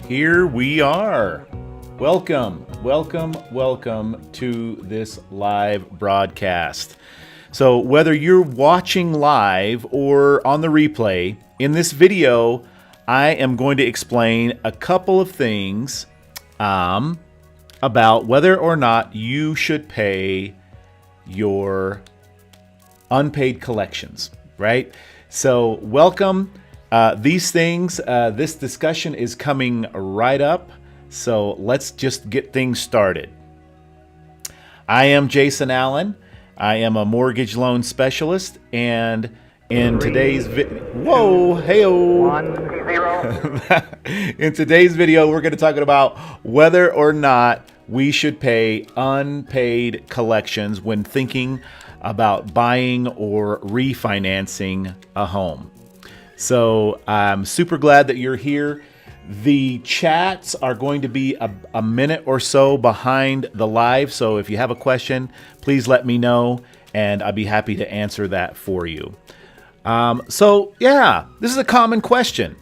Here we are. Welcome to this live broadcast. So whether you're watching live or on the replay, in this video, I am going to explain a couple of things about whether or not you should pay your unpaid collections, right? So welcome. These things, this discussion is coming right up. So let's just get things started. I am Jason Allen. I am a mortgage loan specialist, and in today's in today's video, we're going to talk about whether or not we should pay unpaid collections when thinking about buying or refinancing a home. So I'm super glad that you're here. The chats are going to be a minute or so behind the live. So if you have a question, please let me know and I'd be happy to answer that for you. This is a common question.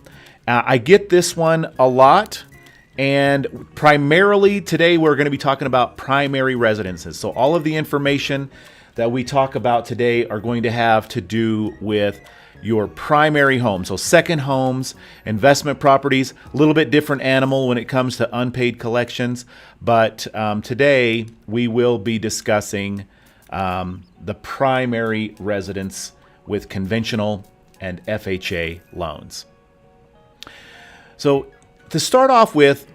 I get this one a lot. And primarily today, we're going to be talking about primary residences. So all of the information that we talk about today are going to have to do with your primary home. So second homes, investment properties, a little bit different animal when it comes to unpaid collections. But today we will be discussing the primary residence with conventional and FHA loans. So to start off with,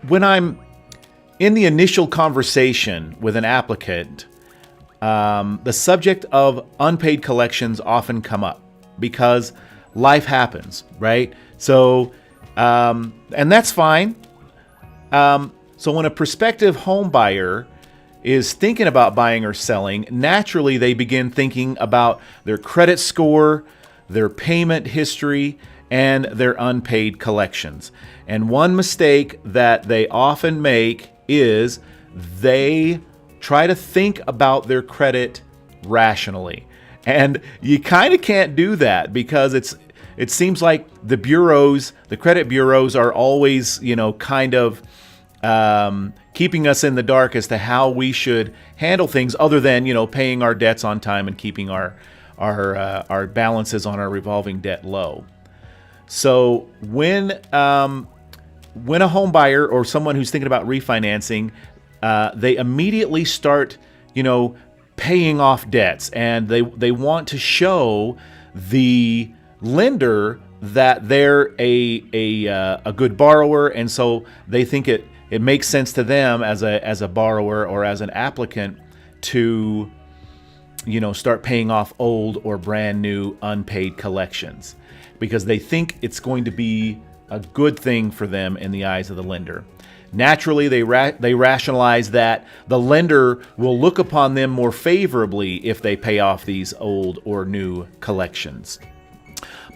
when I'm in the initial conversation with an applicant, the subject of unpaid collections often come up because life happens, right? So, and that's fine. So when a prospective home buyer is thinking about buying or selling, naturally they begin thinking about their credit score, their payment history, and their unpaid collections. And one mistake that they often make is they try to think about their credit rationally. And you kind of can't do that because it seems like the credit bureaus are always, kind of keeping us in the dark as to how we should handle things other than, paying our debts on time and keeping our balances on our revolving debt low. So when a home buyer or someone who's thinking about refinancing, they immediately start, paying off debts, and they want to show the lender that they're a good borrower, and so they think it makes sense to them as a borrower or as an applicant to start paying off old or brand new unpaid collections, because they think it's going to be a good thing for them in the eyes of the lender. Naturally, they rationalize that the lender will look upon them more favorably if they pay off these old or new collections.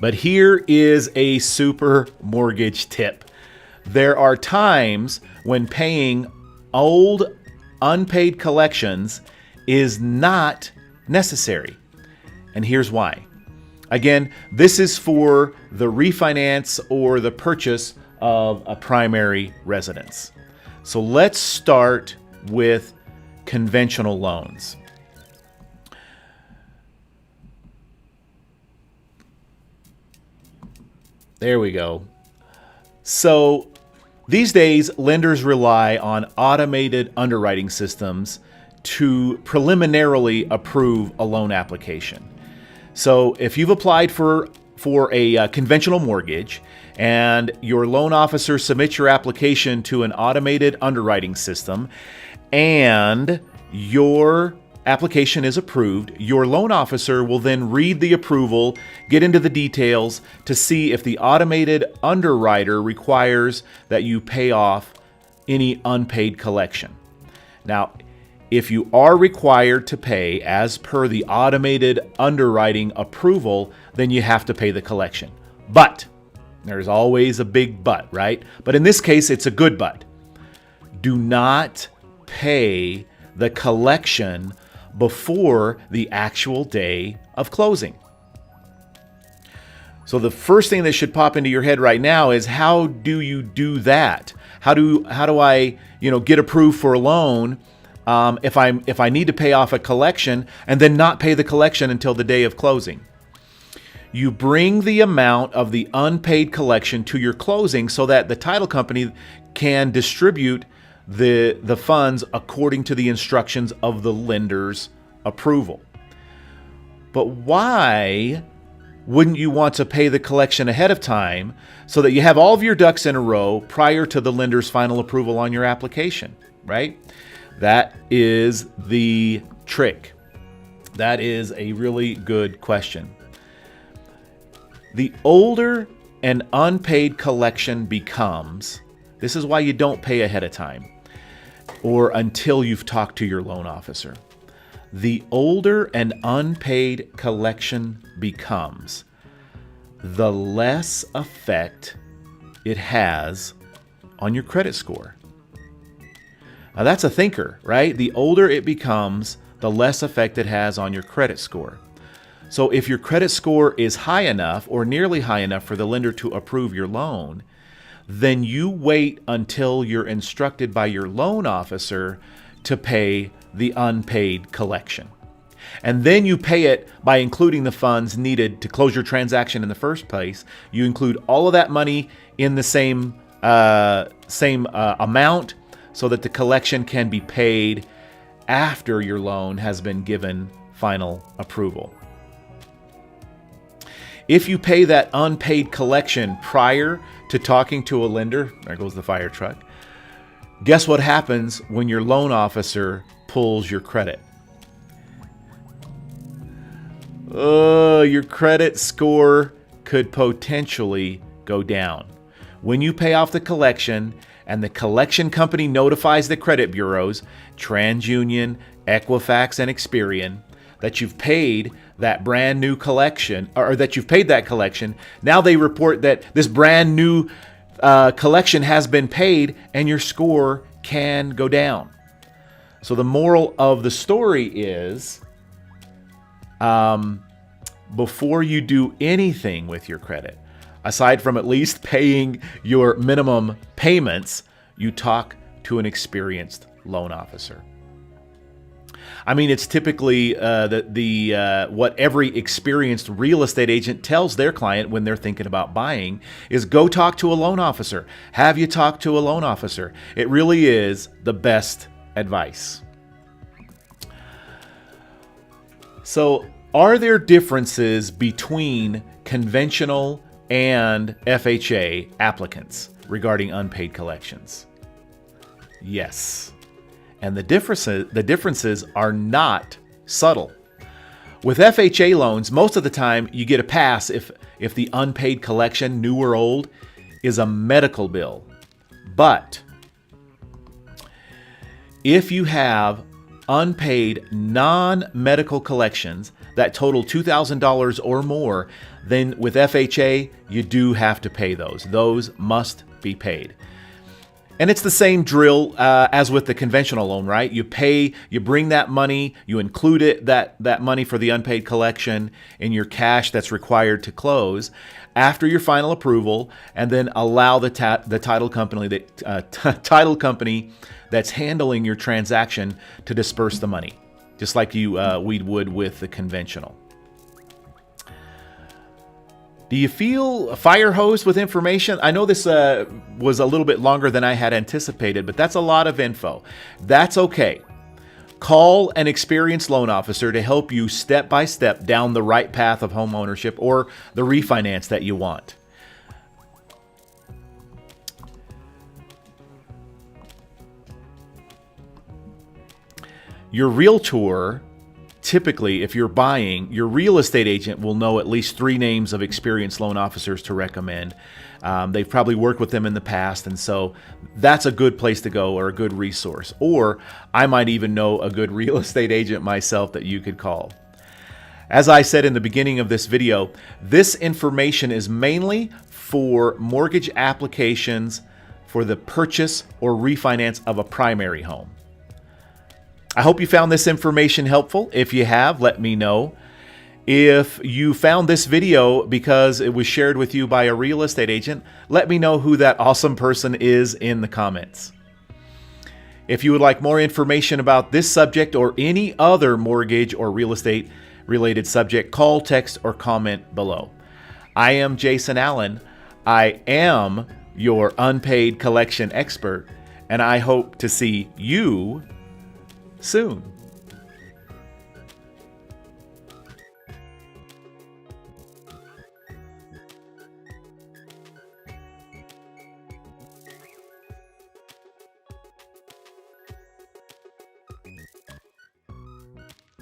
But here is a super mortgage tip. There are times when paying old unpaid collections is not necessary. And here's why. Again, this is for the refinance or the purchase of a primary residence. So let's start with conventional loans. There we go. So these days, lenders rely on automated underwriting systems to preliminarily approve a loan application. So if you've applied for a conventional mortgage and your loan officer submits your application to an automated underwriting system and your application is approved, your loan officer will then read the approval, get into the details to see if the automated underwriter requires that you pay off any unpaid collection. Now, if you are required to pay as per the automated underwriting approval, then you have to pay the collection. But there's always a big but, right? But in this case, it's a good but. Do not pay the collection before the actual day of closing. So the first thing that should pop into your head right now is, how do you do that? How do I, get approved for a loan if I need to pay off a collection and then not pay the collection until the day of closing? You bring the amount of the unpaid collection to your closing so that the title company can distribute the funds according to the instructions of the lender's approval. But why wouldn't you want to pay the collection ahead of time so that you have all of your ducks in a row prior to the lender's final approval on your application, right? That is the trick. That is a really good question. The older an unpaid collection becomes, this is why you don't pay ahead of time or until you've talked to your loan officer. The older an unpaid collection becomes, the less effect it has on your credit score. Now that's a thinker, right? The older it becomes, the less effect it has on your credit score. So if your credit score is high enough or nearly high enough for the lender to approve your loan, then you wait until you're instructed by your loan officer to pay the unpaid collection. And then you pay it by including the funds needed to close your transaction in the first place. You include all of that money in the same amount so that the collection can be paid after your loan has been given final approval. If you pay that unpaid collection prior to talking to a lender, there goes the fire truck, guess what happens when your loan officer pulls your credit? Your credit score could potentially go down. When you pay off the collection and the collection company notifies the credit bureaus, TransUnion, Equifax, and Experian, that you've paid that brand new collection, or that you've paid that collection, now they report that this brand new collection has been paid and your score can go down. So the moral of the story is, before you do anything with your credit, aside from at least paying your minimum payments, you talk to an experienced loan officer. I mean, it's typically what every experienced real estate agent tells their client when they're thinking about buying is, go talk to a loan officer. Have you talked to a loan officer? It really is the best advice. So, are there differences between conventional and FHA applicants regarding unpaid collections? Yes. And the differences are not subtle. With FHA loans, most of the time you get a pass if the unpaid collection, new or old, is a medical bill. But if you have unpaid non-medical collections that total $2,000 or more, then with FHA, you do have to pay those. Those must be paid. And it's the same drill as with the conventional loan, right? You bring that money, you include that money for the unpaid collection in your cash that's required to close after your final approval, and then allow the title company that's handling your transaction to disperse the money, just like we would with the conventional. Do you feel fire hosed with information? I know this was a little bit longer than I had anticipated, but that's a lot of info. That's okay. Call an experienced loan officer to help you step by step down the right path of home ownership or the refinance that you want. Your realtor, typically, if you're buying, your real estate agent will know at least 3 names of experienced loan officers to recommend. They've probably worked with them in the past, and so that's a good place to go, or a good resource. Or I might even know a good real estate agent myself that you could call. As I said in the beginning of this video, this information is mainly for mortgage applications for the purchase or refinance of a primary home. I hope you found this information helpful. If you have, let me know. If you found this video because it was shared with you by a real estate agent, let me know who that awesome person is in the comments. If you would like more information about this subject or any other mortgage or real estate related subject, call, text, or comment below. I am Jason Allen. I am your unpaid collection expert, and I hope to see you soon.